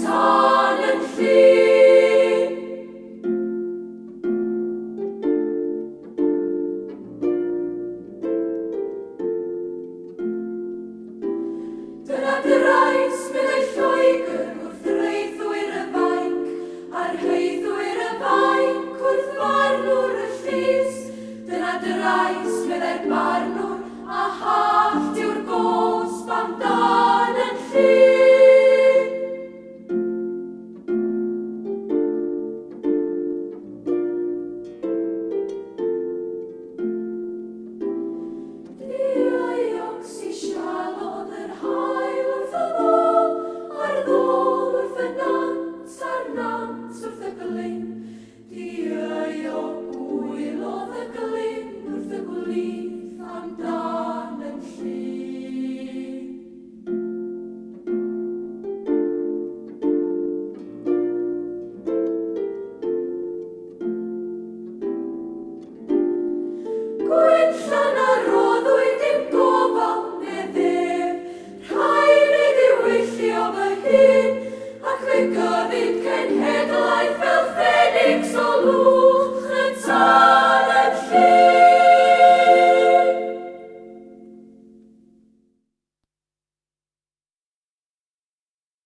tân yn llun. Dyna drais meddai Lloegr wrth reiddwyr y fainc, a'r heiddwyr y fainc wrth farnwr y llys. Dyna drais meddai'r barnwr a hallt yw'r gosb amdan yn llun. Diaiog si sialodd yr haul wrth y ddôl, a'r ddôl wrth y nant, a'r nant wrth y glyn. Diaiog wylodd y glyn wrth y gwlydd amdan yn llun. Gwynllan a roddwyd dim gofal meddef, rhaid ei ddiwyllio fy hun, ac fe gyfyd cenhedlaeth fel ffenix o lŵn.